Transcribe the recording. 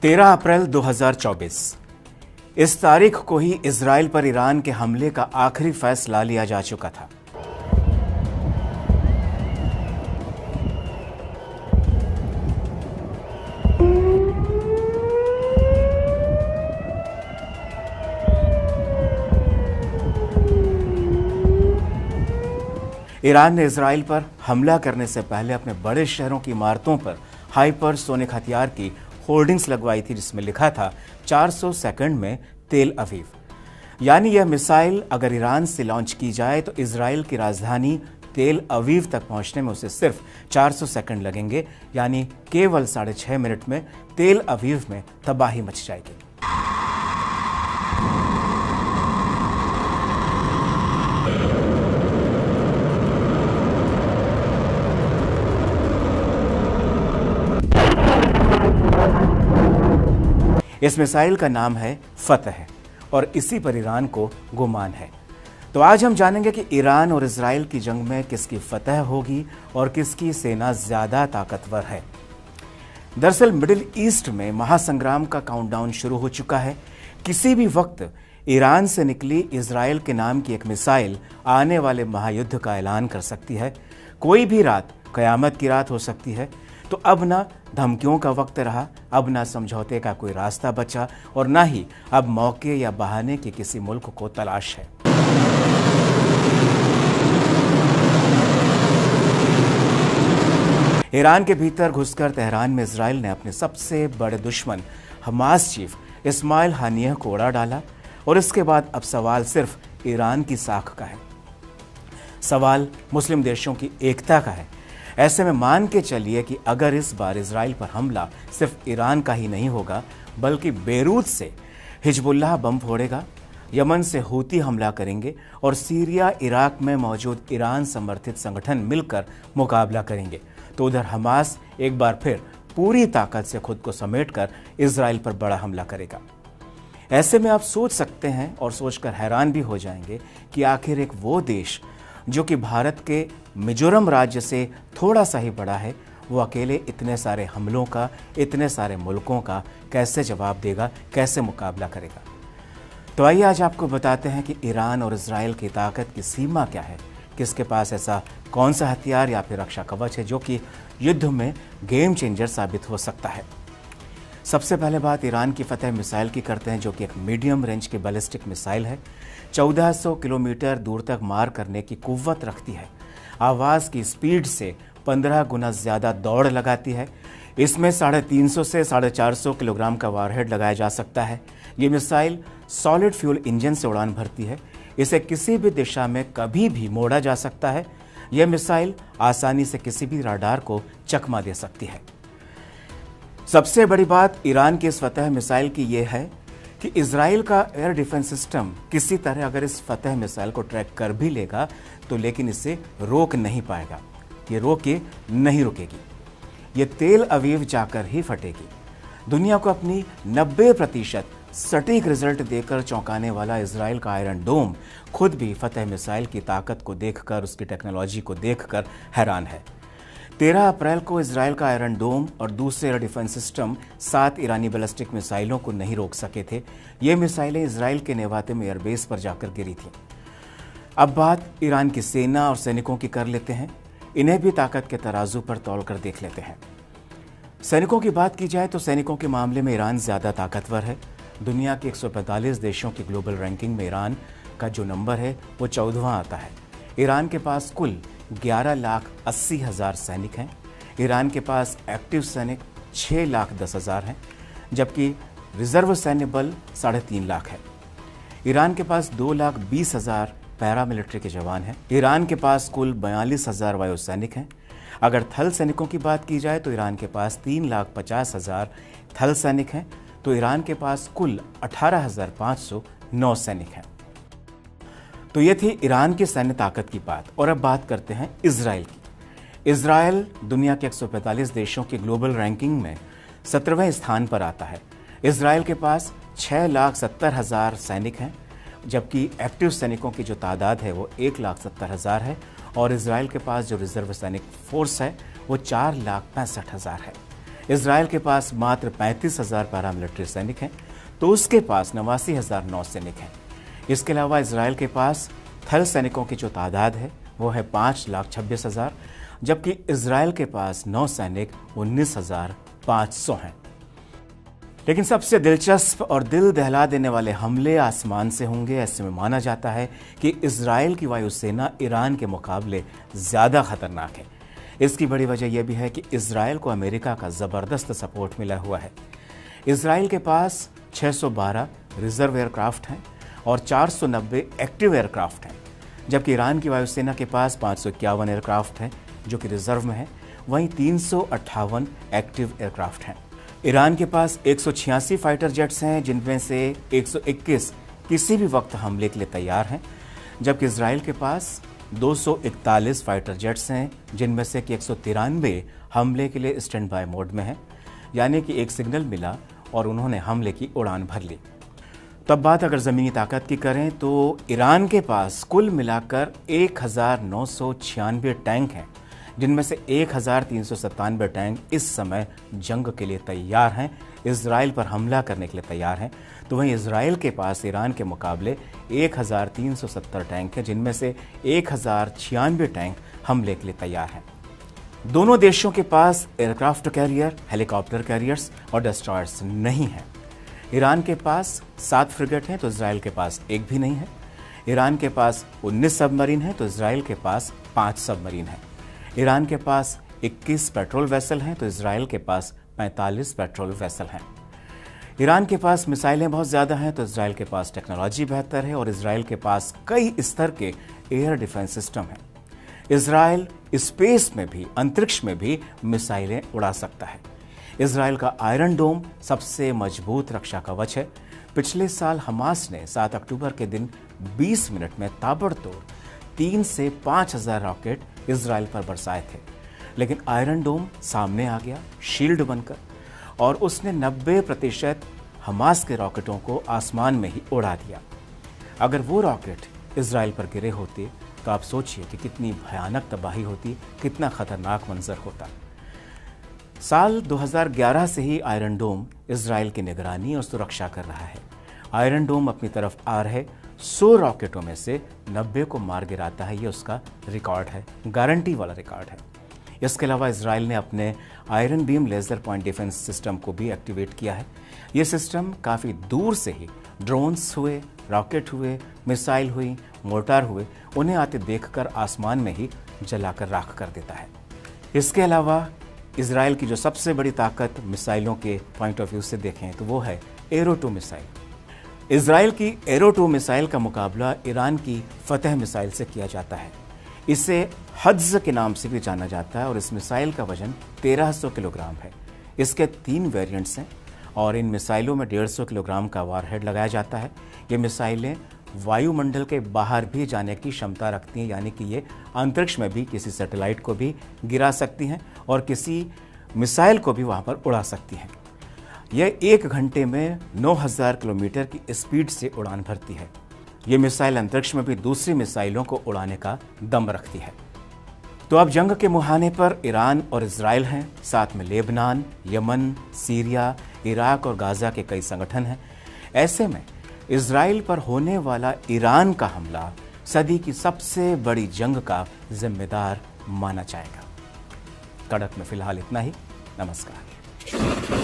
13 अप्रैल 2024। इस तारीख को ही इजराइल पर ईरान के हमले का आखिरी फैसला लिया जा चुका था। ईरान ने इजराइल पर हमला करने से पहले अपने बड़े शहरों की इमारतों पर हाइपरसोनिक हथियार की होर्डिंग्स लगवाई थी, जिसमें लिखा था 400 सेकंड में तेल अवीव। यानी यह मिसाइल अगर ईरान से लॉन्च की जाए तो इजराइल की राजधानी तेल अवीव तक पहुंचने में उसे सिर्फ 400 सेकंड लगेंगे, यानी केवल 6.5 मिनट में तेल अवीव में तबाही मच जाएगी। इस मिसाइल का नाम है फतह और इसी पर ईरान को गुमान है। तो आज हम जानेंगे कि ईरान और इजराइल की जंग में किसकी फतह होगी और किसकी सेना ज्यादा ताकतवर है। दरअसल मिडिल ईस्ट में महासंग्राम का काउंटडाउन शुरू हो चुका है। किसी भी वक्त ईरान से निकली इजराइल के नाम की एक मिसाइल आने वाले महायुद्ध का ऐलान कर सकती है। कोई भी रात कयामत की रात हो सकती है। तो अब ना धमकियों का वक्त रहा, अब ना समझौते का कोई रास्ता बचा और ना ही अब मौके या बहाने की किसी मुल्क को तलाश है। ईरान के भीतर घुसकर तेहरान में इजराइल ने अपने सबसे बड़े दुश्मन हमास चीफ इस्माइल हानियह को उड़ा डाला और इसके बाद अब सवाल सिर्फ ईरान की साख का है। सवाल मुस्लिम देशों की एकता का है। ऐसे में मान के चलिए कि अगर इस बार इजराइल पर हमला सिर्फ ईरान का ही नहीं होगा, बल्कि बेरूत से हिजबुल्लाह बम फोड़ेगा, यमन से हूती हमला करेंगे और सीरिया इराक में मौजूद ईरान समर्थित संगठन मिलकर मुकाबला करेंगे, तो उधर हमास एक बार फिर पूरी ताकत से खुद को समेटकर इजराइल पर बड़ा हमला करेगा। ऐसे में आप सोच सकते हैं और सोचकर हैरान भी हो जाएंगे कि आखिर एक वो देश जो कि भारत के मिजोरम राज्य से थोड़ा सा ही बड़ा है, वो अकेले इतने सारे हमलों का, इतने सारे मुल्कों का कैसे जवाब देगा, कैसे मुकाबला करेगा। तो आइए आज आपको बताते हैं कि ईरान और इजराइल की ताकत की सीमा क्या है, किसके पास ऐसा कौन सा हथियार या फिर रक्षा कवच है जो कि युद्ध में गेम चेंजर साबित हो सकता है। सबसे पहले बात ईरान की फतह मिसाइल की करते हैं, जो कि एक मीडियम रेंज की बैलिस्टिक मिसाइल है। 1400 किलोमीटर दूर तक मार करने की कुव्वत रखती है। आवाज़ की स्पीड से 15 गुना ज़्यादा दौड़ लगाती है। इसमें 350 से 450 किलोग्राम का वारहेड लगाया जा सकता है। ये मिसाइल सॉलिड फ्यूल इंजन से उड़ान भरती है। इसे किसी भी दिशा में कभी भी मोड़ा जा सकता है। यह मिसाइल आसानी से किसी भी राडार को चकमा दे सकती है। सबसे बड़ी बात ईरान की इस फतह मिसाइल की यह है कि इजराइल का एयर डिफेंस सिस्टम किसी तरह अगर इस फतह मिसाइल को ट्रैक कर भी लेगा तो लेकिन इसे रोक नहीं पाएगा। ये रोके नहीं रुकेगी, ये तेल अवीव जाकर ही फटेगी। दुनिया को अपनी 90% सटीक रिजल्ट देकर चौंकाने वाला इजराइल का आयरन डोम खुद भी फतह मिसाइल की ताकत को देखकर, उसकी टेक्नोलॉजी को देखकर हैरान है। 13 अप्रैल को इजराइल का आयरन डोम और दूसरे एयर डिफेंस सिस्टम 7 ईरानी बैलिस्टिक मिसाइलों को नहीं रोक सके थे। ये मिसाइलें इजराइल के नेवाते एयरबेस पर जाकर गिरी थीं। अब बात ईरान की सेना और सैनिकों की कर लेते हैं। इन्हें भी ताकत के तराजू पर तौल कर देख लेते हैं। सैनिकों की बात की जाए तो सैनिकों के मामले में ईरान ज़्यादा ताकतवर है। दुनिया के 145 देशों की ग्लोबल रैंकिंग में ईरान का जो नंबर है वो 14वां आता है। ईरान के पास कुल 11,80,000 सैनिक हैं। ईरान के पास एक्टिव सैनिक 6,10,000 हैं, जबकि रिजर्व सैन्य बल 3.5 लाख है। ईरान के पास 2,20,000 पैरामिलिट्री के जवान हैं। ईरान के पास कुल 42,000 वायुसैनिक हैं। अगर थल सैनिकों की बात की जाए तो ईरान के पास 3,50,000 थल सैनिक हैं। तो ईरान के पास कुल 18,509 सैनिक हैं। तो ये थी ईरान की सैन्य ताकत की बात। और अब बात करते हैं इजराइल की। इजराइल दुनिया के 145 देशों की ग्लोबल रैंकिंग में 17वें स्थान पर आता है। इजराइल के पास 6,70,000 सैनिक हैं, जबकि एक्टिव सैनिकों की जो तादाद है वो 1,70,000 है और इजराइल के पास जो रिजर्व सैनिक फोर्स है वो 4,65,000 है। इजराइल के पास मात्र 35,000 पैरामिलिट्री सैनिक हैं, तो उसके पास 89,000 नौसैनिक हैं। इसके अलावा इजराइल के पास थल सैनिकों की जो तादाद है वो है 5,26,000, जबकि इजराइल के पास नौसैनिक 19,500 हैं। लेकिन सबसे दिलचस्प और दिल दहला देने वाले हमले आसमान से होंगे। ऐसे में माना जाता है कि इजराइल की वायुसेना ईरान के मुकाबले ज़्यादा खतरनाक है। इसकी बड़ी वजह यह भी है कि इजराइल को अमेरिका का ज़बरदस्त सपोर्ट मिला हुआ है। इजराइल के पास 612 रिजर्व एयरक्राफ्ट हैं और 490 एक्टिव एयरक्राफ्ट हैं, जबकि ईरान की वायुसेना के पास 551 एयरक्राफ्ट हैं जो कि रिजर्व में हैं, वहीं 358 एक्टिव एयरक्राफ्ट हैं। ईरान के पास 186 फाइटर जेट्स हैं, जिनमें से 121 किसी भी वक्त हमले के लिए तैयार हैं, जबकि इजराइल के पास 241 फाइटर जेट्स हैं, जिनमें से कि 193 हमले के लिए स्टैंड बाय मोड में हैं, यानी कि एक सिग्नल मिला और उन्होंने हमले की उड़ान भर ली। तब बात अगर ज़मीनी ताकत की करें तो ईरान के पास कुल मिलाकर 1,996 टैंक हैं, जिनमें से 1,397 टैंक इस समय जंग के लिए तैयार हैं, इजराइल पर हमला करने के लिए तैयार हैं। तो वहीं इजराइल के पास ईरान के मुकाबले 1,370 टैंक हैं, जिनमें से 1,096 टैंक हमले के लिए तैयार हैं। दोनों देशों के पास एयरक्राफ्ट कैरियर, हेलीकॉप्टर कैरियर्स और डिस्ट्रॉयर्स नहीं हैं। ईरान के पास 7 फ्रिगेट हैं तो इजराइल के पास एक भी नहीं है। ईरान के पास 19 सबमरीन हैं तो इजराइल के पास 5 सबमरीन हैं। ईरान के पास 21 पेट्रोल वेसल हैं तो इजराइल के पास 45 पेट्रोल वेसल हैं। ईरान के पास मिसाइलें बहुत ज़्यादा हैं तो इजराइल के पास टेक्नोलॉजी बेहतर है और इजराइल के पास कई स्तर के एयर डिफेंस सिस्टम हैं। इजराइल स्पेस में भी, अंतरिक्ष में भी मिसाइलें उड़ा सकता है। इजराइल का आयरन डोम सबसे मजबूत रक्षा कवच है। पिछले साल हमास ने 7 अक्टूबर के दिन 20 मिनट में ताबड़तोड़ 3 से 5,000 रॉकेट इजराइल पर बरसाए थे, लेकिन आयरन डोम सामने आ गया शील्ड बनकर और उसने 90% हमास के रॉकेटों को आसमान में ही उड़ा दिया। अगर वो रॉकेट इजराइल पर गिरे होते तो आप सोचिए कि कितनी भयानक तबाही होती, कितना खतरनाक मंजर होता। साल 2011 से ही आयरन डोम इजराइल की निगरानी और सुरक्षा कर रहा है। आयरन डोम अपनी तरफ आ रहे 100 रॉकेटों में से 90 को मार गिराता है। ये उसका रिकॉर्ड है, गारंटी वाला रिकॉर्ड है। इसके अलावा इजराइल ने अपने iron beam laser point defence system को भी एक्टिवेट किया है। ये सिस्टम काफ़ी दूर से ही ड्रोन्स हुए, रॉकेट हुए, मिसाइल हुई, मोर्टार हुए, उन्हें आते देखकर आसमान में ही जलाकर राख कर देता है। इसके अलावा इजराइल की जो सबसे बड़ी ताकत मिसाइलों के पॉइंट ऑफ व्यू से देखें तो वो है एरो 2 मिसाइल। इजराइल की एरो 2 मिसाइल का मुकाबला ईरान की फतह मिसाइल से किया जाता है। इसे हज्ज के नाम से भी जाना जाता है और इस मिसाइल का वजन 1300 किलोग्राम है। इसके 3 वेरिएंट्स हैं और इन मिसाइलों में 150 किलोग्राम का वारहेड लगाया जाता है। ये मिसाइलें वायुमंडल के बाहर भी जाने की क्षमता रखती हैं, यानी कि ये अंतरिक्ष में भी किसी सैटेलाइट को भी गिरा सकती हैं और किसी मिसाइल को भी वहाँ पर उड़ा सकती हैं। यह 1 घंटे में 9,000 किलोमीटर की स्पीड से उड़ान भरती है। ये मिसाइल अंतरिक्ष में भी दूसरी मिसाइलों को उड़ाने का दम रखती है। तो अब जंग के मुहाने पर ईरान और इजराइल हैं, साथ में लेबनान, यमन, सीरिया, इराक और गाज़ा के कई संगठन हैं। ऐसे में इजराइल पर होने वाला ईरान का हमला सदी की सबसे बड़ी जंग का जिम्मेदार माना जाएगा। कड़क में फिलहाल इतना ही। नमस्कार।